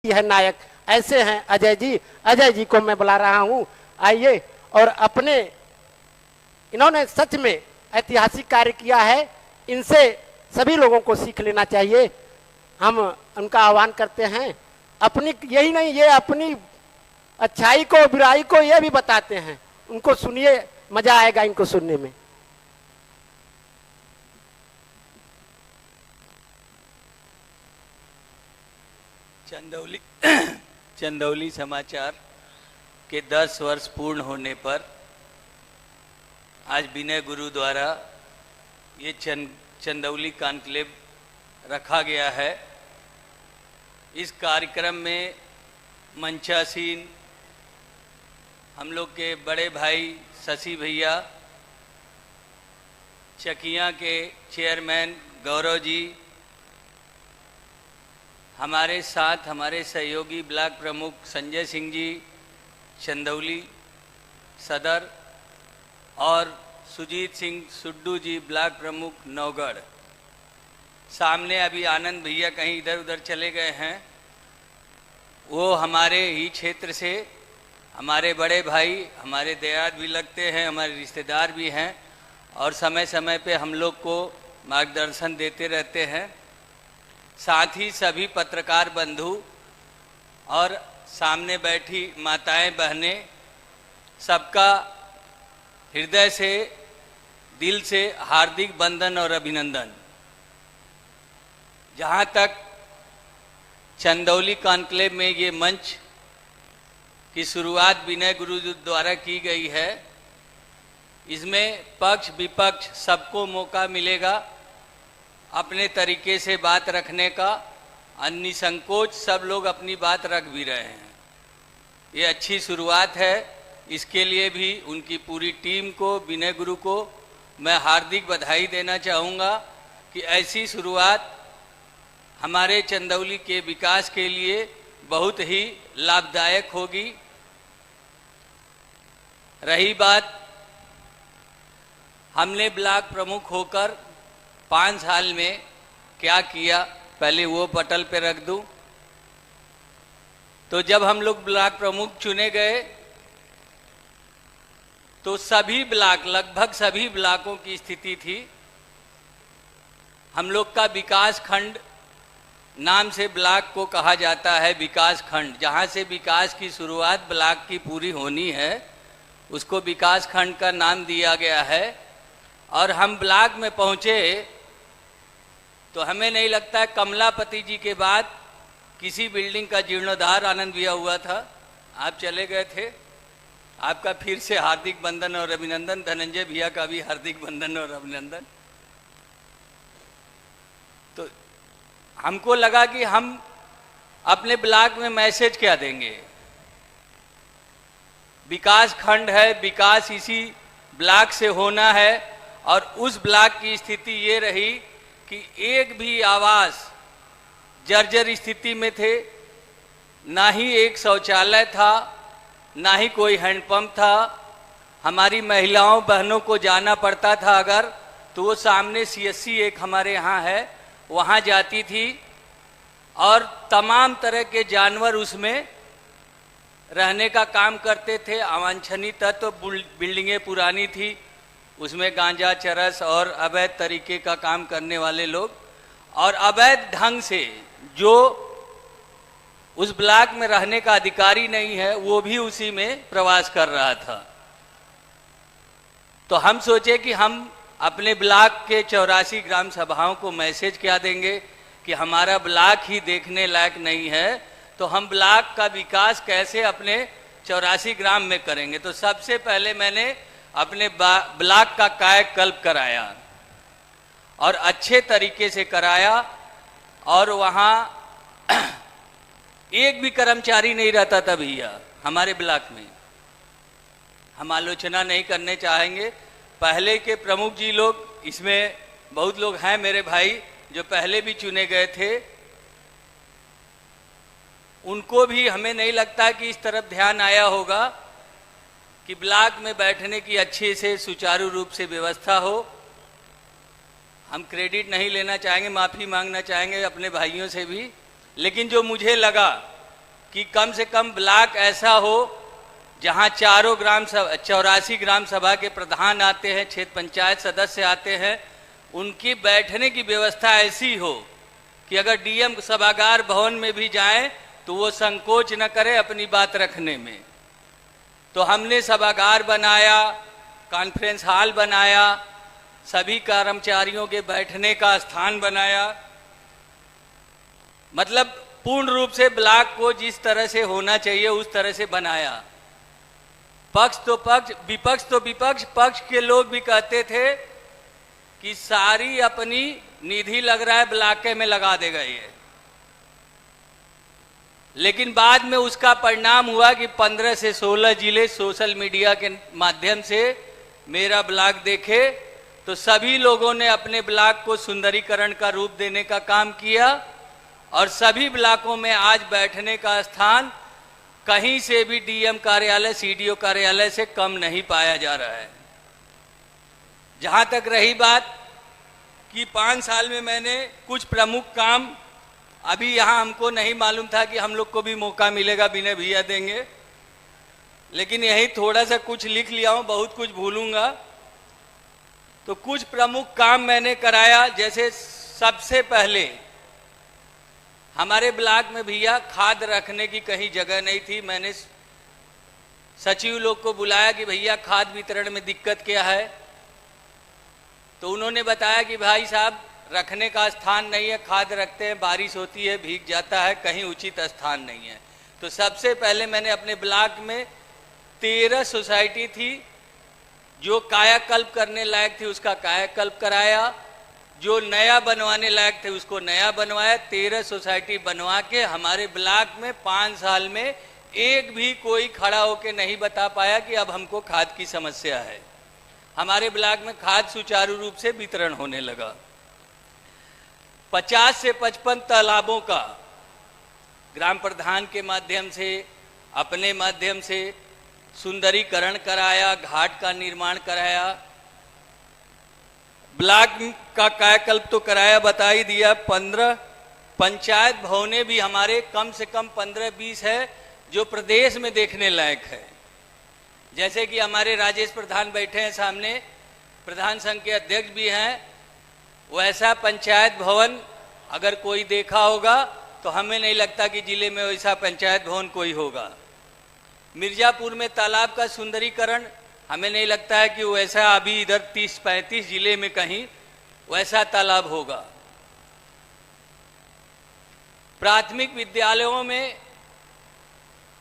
है नायक, ऐसे हैं अजय जी। अजय जी को मैं बुला रहा हूं, आइए। और अपने इन्होंने सच में ऐतिहासिक कार्य किया है, इनसे सभी लोगों को सीख लेना चाहिए। हम उनका आह्वान करते हैं। अपनी यही नहीं, ये अपनी अच्छाई को बुराई को ये भी बताते हैं। उनको सुनिए, मजा आएगा इनको सुनने में। चंदौली समाचार के 10 वर्ष पूर्ण होने पर आज विनय गुरु द्वारा ये चंदौली कॉन्क्लेव रखा गया है। इस कार्यक्रम में मंचासीन हम लोग के बड़े भाई शशि भैया, चकिया के चेयरमैन गौरव जी, हमारे साथ हमारे सहयोगी ब्लॉक प्रमुख संजय सिंह जी चंदौली सदर, और सुजीत सिंह सुड्डू जी ब्लॉक प्रमुख नौगढ़। सामने अभी आनंद भैया कहीं इधर उधर चले गए हैं, वो हमारे ही क्षेत्र से हमारे बड़े भाई, हमारे देहात भी लगते हैं, हमारे रिश्तेदार भी हैं, और समय समय पे हम लोग को मार्गदर्शन देते रहते हैं। साथ ही सभी पत्रकार बंधु और सामने बैठी माताएं बहनें, सबका हृदय से दिल से हार्दिक वंदन और अभिनंदन। जहां तक चंदौली कॉन्क्लेव में ये मंच की शुरुआत विनय गुरु द्वारा की गई है, इसमें पक्ष विपक्ष सबको मौका मिलेगा अपने तरीके से बात रखने का। निसंकोच सब लोग अपनी बात रख भी रहे हैं। ये अच्छी शुरुआत है। इसके लिए भी उनकी पूरी टीम को, विनय गुरु को मैं हार्दिक बधाई देना चाहूँगा कि ऐसी शुरुआत हमारे चंदौली के विकास के लिए बहुत ही लाभदायक होगी। रही बात, हमने ब्लॉक प्रमुख होकर 5 साल में क्या किया, पहले वो पटल पे रख दूं। तो जब हम लोग ब्लॉक प्रमुख चुने गए तो सभी ब्लॉक, लगभग सभी ब्लॉकों की स्थिति थी, हम लोग का विकास खंड नाम से ब्लॉक को कहा जाता है। विकास खंड, जहाँ से विकास की शुरुआत ब्लॉक की पूरी होनी है, उसको विकास खंड का नाम दिया गया है। और हम ब्लॉक में पहुँचे तो हमें नहीं लगता है कमलापति जी के बाद किसी बिल्डिंग का जीर्णोद्धार आनंद भैया हुआ था। आप चले गए थे, आपका फिर से हार्दिक वंदन और अभिनंदन। धनंजय भैया का भी हार्दिक वंदन और अभिनंदन। तो हमको लगा कि हम अपने ब्लॉक में मैसेज क्या देंगे। विकास खंड है, विकास इसी ब्लॉक से होना है। और उस ब्लॉक की स्थिति ये रही कि एक भी आवास जर्जर स्थिति में थे, ना ही एक शौचालय था, ना ही कोई हैंडपंप था। हमारी महिलाओं बहनों को जाना पड़ता था अगर, तो वो सामने CSC एक हमारे यहाँ है, वहाँ जाती थी। और तमाम तरह के जानवर उसमें रहने का काम करते थे। अवांछनीय तत्व, बिल्डिंगें पुरानी थी, उसमें गांजा, चरस और अवैध तरीके का काम करने वाले लोग, और अवैध ढंग से जो उस ब्लॉक में रहने का अधिकारी नहीं है, वो भी उसी में प्रवास कर रहा था। तो हम सोचे कि हम अपने ब्लॉक के 84 ग्राम सभाओं को मैसेज क्या देंगे कि हमारा ब्लॉक ही देखने लायक नहीं है, तो हम ब्लॉक का विकास कैसे अपने 84 ग्राम में करेंगे। तो सबसे पहले मैंने अपने ब्लॉक का कायाकल्प कराया और अच्छे तरीके से कराया। और वहाँ एक भी कर्मचारी नहीं रहता था भैया हमारे ब्लॉक में। हम आलोचना नहीं करने चाहेंगे। पहले के प्रमुख जी लोग, इसमें बहुत लोग हैं मेरे भाई जो पहले भी चुने गए थे, उनको भी हमें नहीं लगता कि इस तरफ ध्यान आया होगा कि ब्लॉक में बैठने की अच्छे से सुचारू रूप से व्यवस्था हो। हम क्रेडिट नहीं लेना चाहेंगे, माफ़ी मांगना चाहेंगे अपने भाइयों से भी, लेकिन जो मुझे लगा कि कम से कम ब्लॉक ऐसा हो जहां 84 ग्राम सभा के प्रधान आते हैं, क्षेत्र पंचायत सदस्य आते हैं, उनकी बैठने की व्यवस्था ऐसी हो कि अगर डीएम सभागार भवन में भी जाएं तो वो संकोच न करे अपनी बात रखने में। तो हमने सभागार बनाया, कॉन्फ्रेंस हॉल बनाया, सभी कर्मचारियों के बैठने का स्थान बनाया, मतलब पूर्ण रूप से ब्लॉक को जिस तरह से होना चाहिए उस तरह से बनाया। पक्ष तो पक्ष, विपक्ष तो विपक्ष, पक्ष के लोग भी कहते थे कि सारी अपनी निधि लग रहा है ब्लॉक में लगा देगा ये, लेकिन बाद में उसका परिणाम हुआ कि 15 से 16 जिले सोशल मीडिया के माध्यम से मेरा ब्लॉक देखे तो सभी लोगों ने अपने ब्लॉक को सुंदरीकरण का रूप देने का काम किया और सभी ब्लॉकों में आज बैठने का स्थान कहीं से भी डीएम कार्यालय, सीडीओ कार्यालय से कम नहीं पाया जा रहा है। जहां तक रही बात कि 5 साल में मैंने कुछ प्रमुख काम, अभी यहाँ हमको नहीं मालूम था कि हम लोग को भी मौका मिलेगा, विनय भैया देंगे, लेकिन यही थोड़ा सा कुछ लिख लिया हूँ, बहुत कुछ भूलूंगा। तो कुछ प्रमुख काम मैंने कराया। जैसे सबसे पहले हमारे ब्लॉक में भैया खाद रखने की कहीं जगह नहीं थी। मैंने सचिव लोग को बुलाया कि भैया खाद वितरण में दिक्कत क्या है, तो उन्होंने बताया कि भाई साहब रखने का स्थान नहीं है, खाद रखते हैं बारिश होती है भीग जाता है, कहीं उचित स्थान नहीं है। तो सबसे पहले मैंने अपने ब्लॉक में 13 सोसाइटी थी जो कायाकल्प करने लायक थी, उसका कायाकल्प कराया, जो नया बनवाने लायक थे उसको नया बनवाया। 13 सोसाइटी बनवा के हमारे ब्लॉक में 5 साल में एक भी कोई खड़ा होकर नहीं बता पाया कि अब हमको खाद की समस्या है। हमारे ब्लॉक में खाद सुचारू रूप से वितरण होने लगा। 50 से 55 तालाबों का ग्राम प्रधान के माध्यम से, अपने माध्यम से सुंदरीकरण कराया, घाट का निर्माण कराया, ब्लॉक का कायाकल्प तो कराया, बता ही दिया। 15 पंचायत भवनें भी हमारे कम से कम 15-20 है जो प्रदेश में देखने लायक है। जैसे कि हमारे राजेश प्रधान बैठे हैं सामने, प्रधान संघ के अध्यक्ष भी हैं, वैसा पंचायत भवन अगर कोई देखा होगा तो हमें नहीं लगता कि जिले में वैसा पंचायत भवन कोई होगा। मिर्जापुर में तालाब का सुंदरीकरण, हमें नहीं लगता है कि वैसा अभी इधर 30-35 जिले में कहीं वैसा तालाब होगा। प्राथमिक विद्यालयों में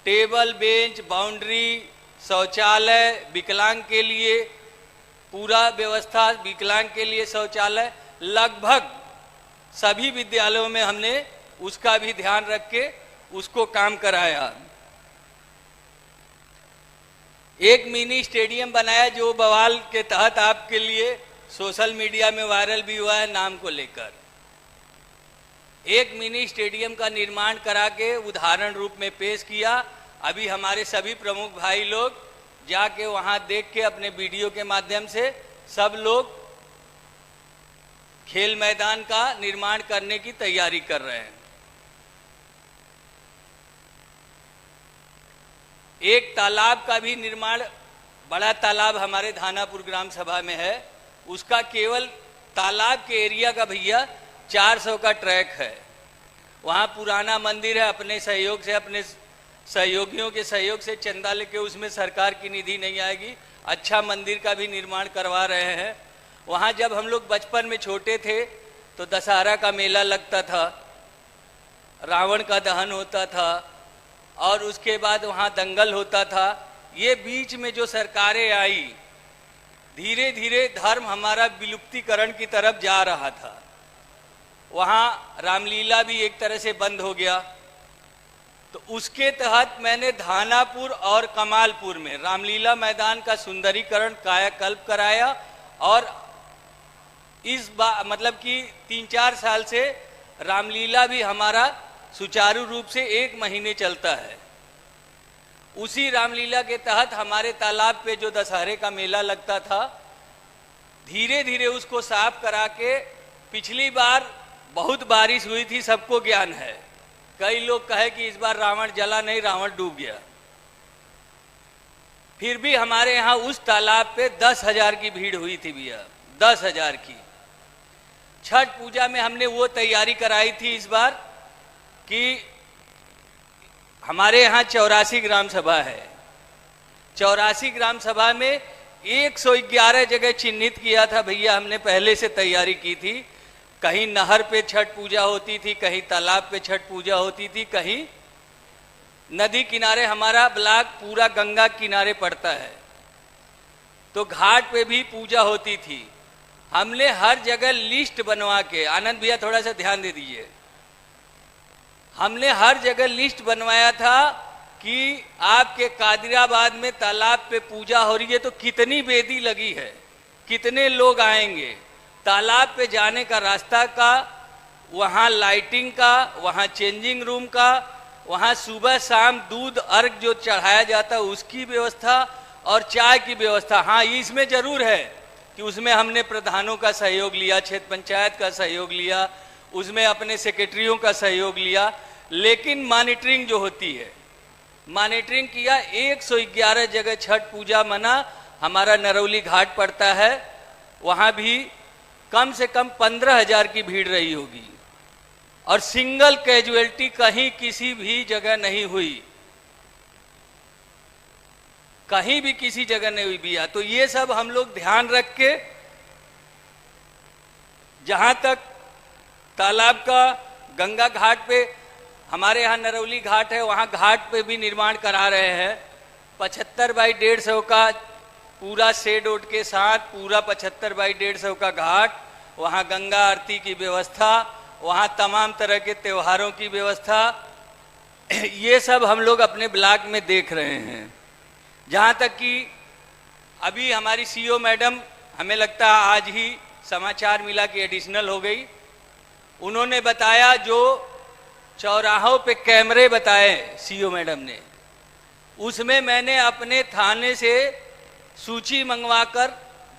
टेबल, बेंच, बाउंड्री, शौचालय, विकलांग के लिए पूरा व्यवस्था, विकलांग के लिए शौचालय, लगभग सभी विद्यालयों में हमने उसका भी ध्यान रख के उसको काम कराया। एक मिनी स्टेडियम बनाया जो बवाल के तहत आपके लिए सोशल मीडिया में वायरल भी हुआ है नाम को लेकर। एक मिनी स्टेडियम का निर्माण करा के उदाहरण रूप में पेश किया। अभी हमारे सभी प्रमुख भाई लोग जाके वहां देख के अपने वीडियो के माध्यम से सब लोग खेल मैदान का निर्माण करने की तैयारी कर रहे हैं। एक तालाब का भी निर्माण, बड़ा तालाब हमारे धानापुर ग्राम सभा में है, उसका केवल तालाब के एरिया का भैया 400 का ट्रैक है। वहाँ पुराना मंदिर है, अपने सहयोग से, अपने सहयोगियों के सहयोग से चंदा लेके, उसमें सरकार की निधि नहीं आएगी, अच्छा मंदिर का भी निर्माण करवा रहे हैं। वहाँ जब हम लोग बचपन में छोटे थे तो दशहरा का मेला लगता था, रावण का दहन होता था और उसके बाद वहाँ दंगल होता था। ये बीच में जो सरकारें आई, धीरे धीरे धर्म हमारा विलुप्तीकरण की तरफ जा रहा था। वहाँ रामलीला भी एक तरह से बंद हो गया। तो उसके तहत मैंने धानापुर और कमालपुर में रामलीला मैदान का सुंदरीकरण कायाकल्प कराया और इस बार मतलब कि 3-4 साल से रामलीला भी हमारा सुचारू रूप से 1 महीने चलता है। उसी रामलीला के तहत हमारे तालाब पे जो दशहरे का मेला लगता था, धीरे धीरे उसको साफ करा के, पिछली बार बहुत बारिश हुई थी, सबको ज्ञान है, कई लोग कहे कि इस बार रावण जला नहीं, रावण डूब गया। फिर भी हमारे यहाँ उस तालाब पे 10,000 की भीड़ हुई थी भैया, 10,000 की। छठ पूजा में हमने वो तैयारी कराई थी इस बार कि हमारे यहाँ 84 ग्राम सभा है। 84 ग्राम सभा में 111 जगह चिन्हित किया था भैया, हमने पहले से तैयारी की थी। कहीं नहर पे छठ पूजा होती थी, कहीं तालाब पे छठ पूजा होती थी, कहीं नदी किनारे। हमारा ब्लॉक पूरा गंगा किनारे पड़ता है, तो घाट पे भी पूजा होती थी। हमने हर जगह लिस्ट बनवा के, आनंद भैया थोड़ा सा ध्यान दे दीजिए, हमने हर जगह लिस्ट बनवाया था कि आपके कादिराबाद में तालाब पे पूजा हो रही है तो कितनी बेदी लगी है, कितने लोग आएंगे, तालाब पे जाने का रास्ता का, वहाँ लाइटिंग का, वहाँ चेंजिंग रूम का, वहाँ सुबह शाम दूध अर्घ जो चढ़ाया जाता है उसकी व्यवस्था और चाय की व्यवस्था। हाँ, इसमें जरूर है कि उसमें हमने प्रधानों का सहयोग लिया, क्षेत्र पंचायत का सहयोग लिया, उसमें अपने सेक्रेटरियों का सहयोग लिया, लेकिन मॉनिटरिंग जो होती है, मॉनिटरिंग किया। 111 जगह छठ पूजा मना। हमारा नरौली घाट पड़ता है, वहाँ भी कम से कम 15,000 की भीड़ रही होगी और सिंगल कैजुअलिटी कहीं किसी भी जगह नहीं हुई, कहीं भी किसी जगह नहीं हुई भैया। तो ये सब हम लोग ध्यान रख के, जहां तक तालाब का, गंगा घाट पे, हमारे यहाँ नरौली घाट है, वहाँ घाट पे भी निर्माण करा रहे हैं। 75 बाई 150 का पूरा शेड ओड के साथ पूरा 75 बाई 150 का घाट, वहाँ गंगा आरती की व्यवस्था, वहाँ तमाम तरह के त्योहारों की व्यवस्था, ये सब हम लोग अपने ब्लॉक में देख रहे हैं। जहाँ तक कि अभी हमारी सीईओ मैडम, हमें लगता है आज ही समाचार मिला कि एडिशनल हो गई, उन्होंने बताया जो चौराहों पे कैमरे बताए सीईओ मैडम ने, उसमें मैंने अपने थाने से सूची मंगवाकर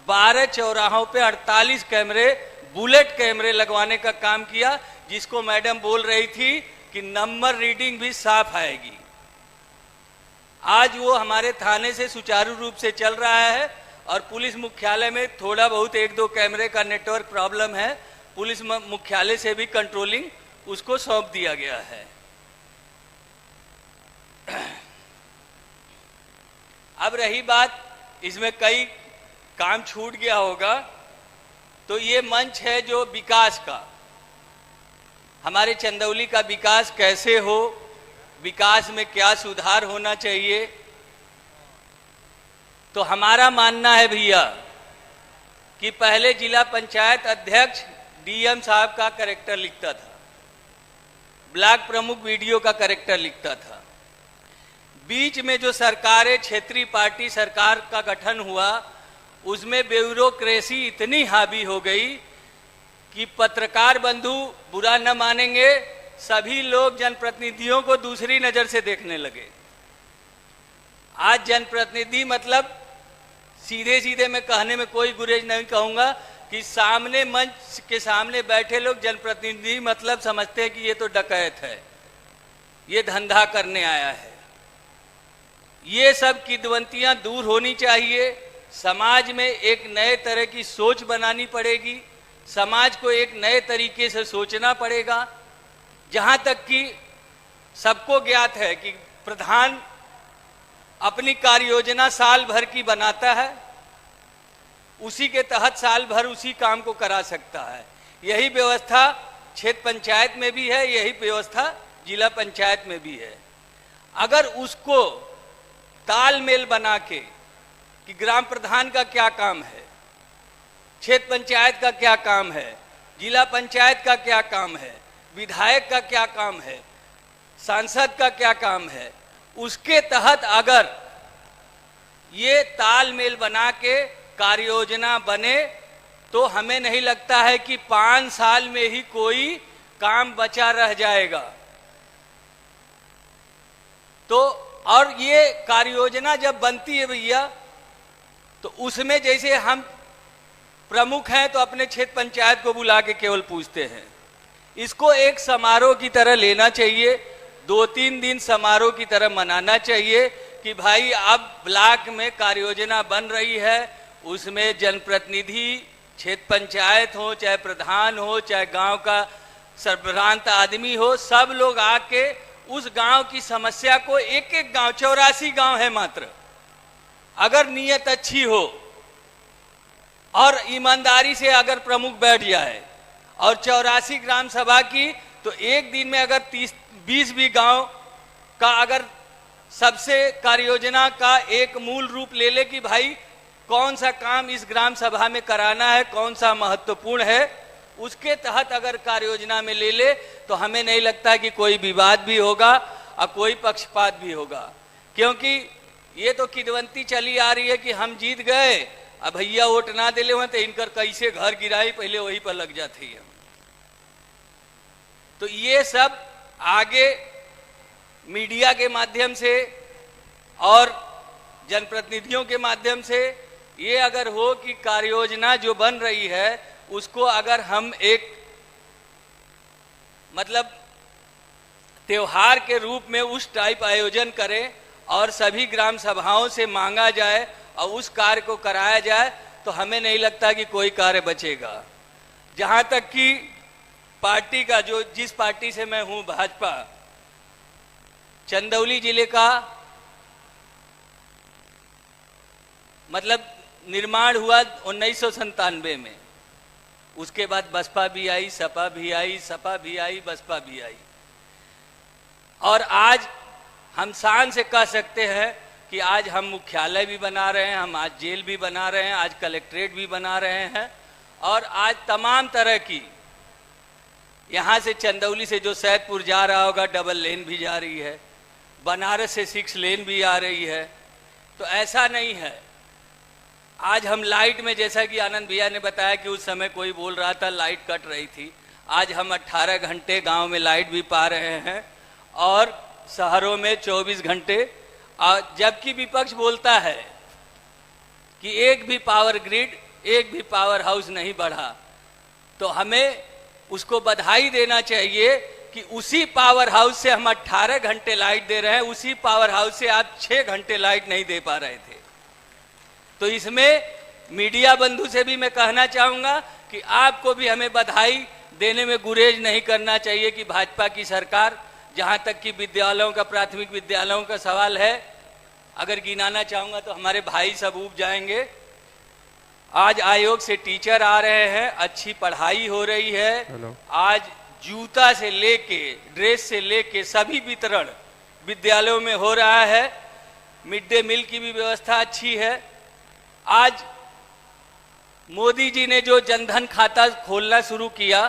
12 चौराहों पे 48 कैमरे, बुलेट कैमरे लगवाने का काम किया, जिसको मैडम बोल रही थी कि नंबर रीडिंग भी साफ आएगी। आज वो हमारे थाने से सुचारू रूप से चल रहा है और पुलिस मुख्यालय में थोड़ा बहुत 1-2 कैमरे का नेटवर्क प्रॉब्लम है, पुलिस मुख्यालय से भी कंट्रोलिंग उसको सौंप दिया गया है। अब रही बात, इसमें कई काम छूट गया होगा, तो ये मंच है जो विकास का, हमारे चंदौली का विकास कैसे हो, विकास में क्या सुधार होना चाहिए। तो हमारा मानना है भैया कि पहले जिला पंचायत अध्यक्ष डीएम साहब का कैरेक्टर लिखता था, ब्लॉक प्रमुख वीडियो का कैरेक्टर लिखता था। बीच में जो सरकारें, क्षेत्रीय पार्टी सरकार का गठन हुआ, उसमें ब्यूरोक्रेसी इतनी हावी हो गई कि पत्रकार बंधु बुरा न मानेंगे, सभी लोग जनप्रतिनिधियों को दूसरी नजर से देखने लगे। आज जनप्रतिनिधि मतलब सीधे सीधे मैं कहने में कोई गुरेज नहीं कहूंगा कि सामने मंच के सामने बैठे लोग जनप्रतिनिधि मतलब समझते हैं कि ये तो डकैत है, ये धंधा करने आया है। ये सब किदवंतियां दूर होनी चाहिए। समाज में एक नए तरह की सोच बनानी पड़ेगी, समाज को एक नए तरीके से सोचना पड़ेगा। जहां तक कि सबको ज्ञात है कि प्रधान अपनी कार्य योजना साल भर की बनाता है, उसी के तहत साल भर उसी काम को करा सकता है। यही व्यवस्था क्षेत्र पंचायत में भी है, यही व्यवस्था जिला पंचायत में भी है। अगर उसको तालमेल बना के कि ग्राम प्रधान का क्या काम है, क्षेत्र पंचायत का क्या काम है, जिला पंचायत का क्या काम है, विधायक का क्या काम है, सांसद का क्या काम है, उसके तहत अगर ये तालमेल बना के कार्य योजना बने तो हमें नहीं लगता है कि 5 साल में ही कोई काम बचा रह जाएगा। तो और ये कार्य योजना जब बनती है भैया, तो उसमें जैसे हम प्रमुख हैं तो अपने क्षेत्र पंचायत को बुला के केवल पूछते हैं, इसको एक समारोह की तरह लेना चाहिए। 2-3 दिन समारोह की तरह मनाना चाहिए कि भाई अब ब्लॉक में कार्य योजना बन रही है, उसमें जनप्रतिनिधि, क्षेत्र पंचायत हो, चाहे प्रधान हो, चाहे गांव का सरभ्रांत आदमी हो, सब लोग आके उस गांव की समस्या को, एक एक गांव, 84 गांव है मात्र, अगर नीयत अच्छी हो और ईमानदारी से अगर प्रमुख बैठ जाए और 84 ग्राम सभा की, तो एक दिन में अगर 30-20 भी गांव का अगर सबसे कार्य योजना का एक मूल रूप ले ले कि भाई कौन सा काम इस ग्राम सभा में कराना है, कौन सा महत्वपूर्ण है, उसके तहत अगर कार्य योजना में ले ले, तो हमें नहीं लगता कि कोई विवाद भी होगा और कोई पक्षपात भी होगा। क्योंकि ये तो किदवंती चली आ रही है कि हम जीत गए, अब भैया वोट ना दिले हुए तो इनकर कैसे घर गिराई, पहले वही पर लग जाती है। तो ये सब आगे मीडिया के माध्यम से और जनप्रतिनिधियों के माध्यम से ये अगर हो कि कार्य योजना जो बन रही है उसको अगर हम एक मतलब त्योहार के रूप में उस टाइप आयोजन करें और सभी ग्राम सभाओं से मांगा जाए और उस कार्य को कराया जाए, तो हमें नहीं लगता कि कोई कार्य बचेगा। जहां तक कि पार्टी का, जो जिस पार्टी से मैं हूं, भाजपा, चंदौली जिले का मतलब निर्माण हुआ 1997 में, उसके बाद बसपा भी आई, सपा भी आई, सपा भी आई, बसपा भी आई, और आज हम शान से कह सकते हैं कि आज हम मुख्यालय भी बना रहे हैं, हम आज जेल भी बना रहे हैं, आज कलेक्ट्रेट भी बना रहे हैं, और आज तमाम तरह की, यहाँ से चंदौली से जो सैदपुर जा रहा होगा डबल लेन भी जा रही है, बनारस से 6 लेन भी आ रही है। तो ऐसा नहीं है। आज हम लाइट में, जैसा कि आनंद भैया ने बताया कि उस समय कोई बोल रहा था लाइट कट रही थी, आज हम 18 घंटे गांव में लाइट भी पा रहे हैं और शहरों में 24 घंटे। जबकि विपक्ष बोलता है कि एक भी पावर ग्रिड, एक भी पावर हाउस नहीं बढ़ा, तो हमें उसको बधाई देना चाहिए कि उसी पावर हाउस से हम 18 घंटे लाइट दे रहे हैं, उसी पावर हाउस से आप 6 घंटे लाइट नहीं दे पा रहे थे। तो इसमें मीडिया बंधु से भी मैं कहना चाहूंगा कि आपको भी हमें बधाई देने में गुरेज नहीं करना चाहिए कि भाजपा की सरकार, जहां तक कि विद्यालयों का, प्राथमिक विद्यालयों का सवाल है, अगर गिनाना चाहूंगा तो हमारे भाई सब ऊब जाएंगे। आज आयोग से टीचर आ रहे हैं, अच्छी पढ़ाई हो रही है। आज जूता से लेके, ड्रेस से लेके सभी वितरण विद्यालयों में हो रहा है। मिड डे मील की भी व्यवस्था अच्छी है। आज मोदी जी ने जो जनधन खाता खोलना शुरू किया,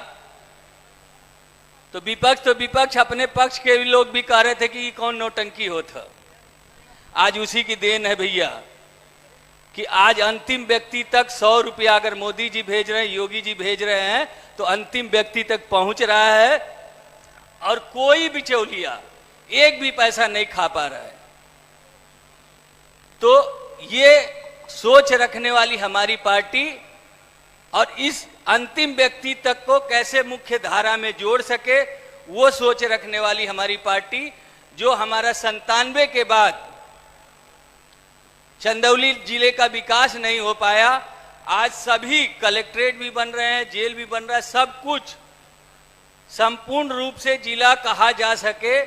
तो विपक्ष अपने पक्ष के भी लोग भी कह रहे थे कि कौन नौटंकी होता। आज उसी की देन है भैया कि आज अंतिम व्यक्ति तक 100 रुपया अगर मोदी जी भेज रहे हैं, योगी जी भेज रहे हैं, तो अंतिम व्यक्ति तक पहुंच रहा है और कोई बिचौलिया एक भी पैसा नहीं खा पा रहा है। तो ये सोच रखने वाली हमारी पार्टी और इस अंतिम व्यक्ति तक को कैसे मुख्य धारा में जोड़ सके, वो सोच रखने वाली हमारी पार्टी, जो हमारा 97 के बाद चंदौली जिले का विकास नहीं हो पाया, आज सभी कलेक्ट्रेट भी बन रहे हैं, जेल भी बन रहा है, सब कुछ संपूर्ण रूप से जिला कहा जा सके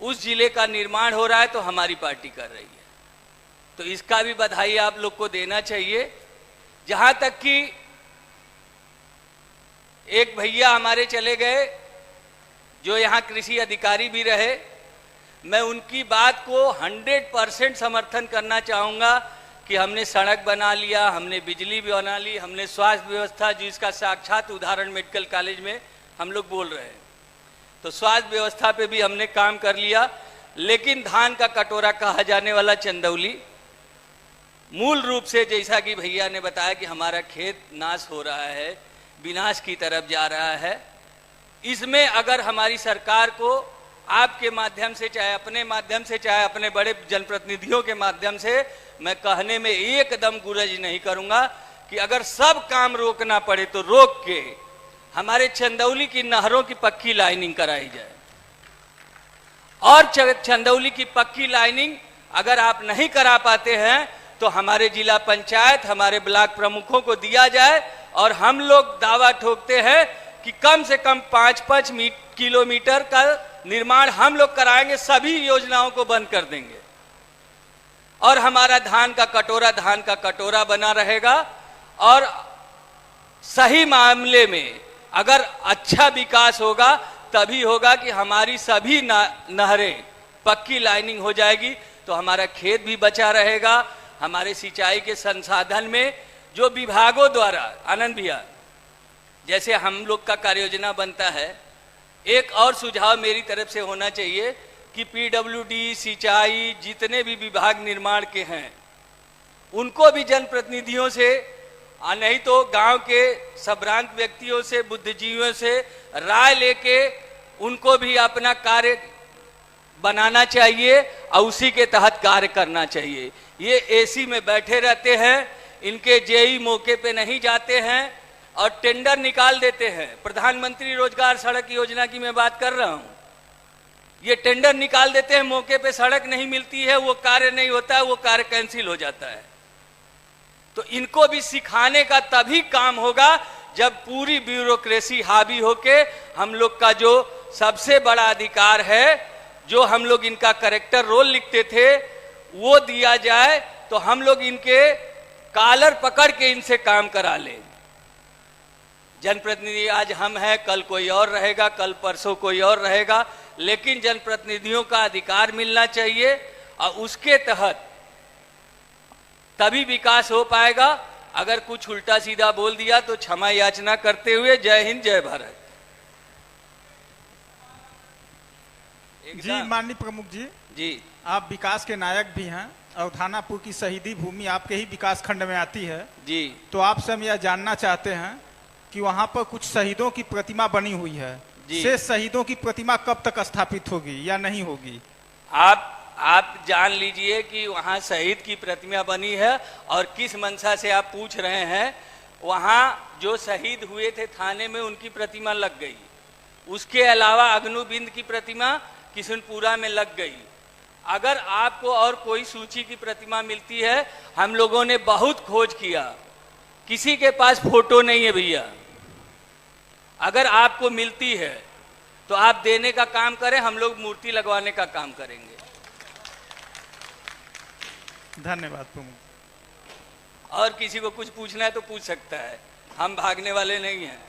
उस जिले का निर्माण हो रहा है, तो हमारी पार्टी कर रही है। तो इसका भी बधाई आप लोग को देना चाहिए। जहां तक कि एक भैया हमारे चले गए जो यहाँ कृषि अधिकारी भी रहे, मैं उनकी बात को 100% समर्थन करना चाहूँगा कि हमने सड़क बना लिया, हमने बिजली भी बना ली, हमने स्वास्थ्य व्यवस्था, जिसका साक्षात उदाहरण मेडिकल कॉलेज में हम लोग बोल रहे हैं, तो स्वास्थ्य व्यवस्था पे भी हमने काम कर लिया। लेकिन धान का कटोरा कहा जाने वाला चंदौली, मूल रूप से जैसा कि भैया ने बताया कि हमारा खेत नाश हो रहा है, विनाश की तरफ जा रहा है। इसमें अगर हमारी सरकार को आपके माध्यम से, चाहे अपने माध्यम से, चाहे अपने बड़े जनप्रतिनिधियों के माध्यम से, मैं कहने में एकदम गुरेज नहीं करूंगा कि अगर सब काम रोकना पड़े तो रोक के हमारे चंदौली की नहरों की पक्की लाइनिंग कराई जाए। और चंदौली की पक्की लाइनिंग अगर आप नहीं करा पाते हैं तो हमारे जिला पंचायत, हमारे ब्लॉक प्रमुखों को दिया जाए और हम लोग दावा ठोकते हैं कि कम से कम 5-5 किलोमीटर का निर्माण हम लोग कराएंगे, सभी योजनाओं को बंद कर देंगे और हमारा धान का कटोरा बना रहेगा। और सही मामले में अगर अच्छा विकास होगा तभी होगा कि हमारी सभी नहरें पक्की लाइनिंग हो जाएगी तो हमारा खेत भी बचा रहेगा। हमारे सिंचाई के संसाधन में जो विभागों द्वारा, आनंद भैया, जैसे हम लोग का कार्य योजना बनता है, एक और सुझाव मेरी तरफ से होना चाहिए कि पीडब्ल्यूडी, सिंचाई, जितने भी विभाग निर्माण के हैं उनको भी जनप्रतिनिधियों से, नहीं तो गांव के संभ्रांत व्यक्तियों से, बुद्धिजीवियों से राय लेके उनको भी अपना कार्य बनाना चाहिए और उसी के तहत कार्य करना चाहिए। ये एसी में बैठे रहते हैं, इनके जेई मौके पे नहीं जाते हैं और टेंडर निकाल देते हैं। प्रधानमंत्री रोजगार सड़क योजना की मैं बात कर रहा हूं, ये टेंडर निकाल देते हैं, मौके पे सड़क नहीं मिलती है, वो कार्य नहीं होता है, वो कार्य कैंसिल हो जाता है। तो इनको भी सिखाने का तभी काम होगा जब पूरी ब्यूरोक्रेसी हावी होके हम लोग का जो सबसे बड़ा अधिकार है, जो हम लोग इनका करेक्टर रोल लिखते थे, वो दिया जाए तो हम लोग इनके कॉलर पकड़ के इनसे काम करा लें। जनप्रतिनिधि आज हम हैं, कल कोई और रहेगा, कल परसों कोई और रहेगा, लेकिन जनप्रतिनिधियों का अधिकार मिलना चाहिए और उसके तहत तभी विकास हो पाएगा। अगर कुछ उल्टा सीधा बोल दिया तो क्षमा याचना करते हुए जय हिंद, जय भारत। जी माननीय प्रमुख जी, आप विकास के नायक भी हैं और थानापुर की शहीदी भूमि आपके ही विकास खंड में आती है जी। तो आपसे हम यह जानना चाहते हैं कि वहाँ पर कुछ शहीदों की प्रतिमा बनी हुई है, शेष शहीदों की प्रतिमा कब तक स्थापित होगी या नहीं होगी? आप जान लीजिए कि वहाँ शहीद की प्रतिमा बनी है और किस मंशा से आप पूछ रहे हैं। वहाँ जो शहीद हुए थे थाने में उनकी प्रतिमा लग गई, उसके अलावा अग्निबिंद की प्रतिमा किशनपुरा में लग गई। अगर आपको और कोई सूची की प्रतिमा मिलती है, हम लोगों ने बहुत खोज किया, किसी के पास फोटो नहीं है भैया। अगर आपको मिलती है तो आप देने का काम करें, हम लोग मूर्ति लगवाने का काम करेंगे। धन्यवाद प्रमुख। और किसी को कुछ पूछना है तो पूछ सकता है, हम भागने वाले नहीं हैं।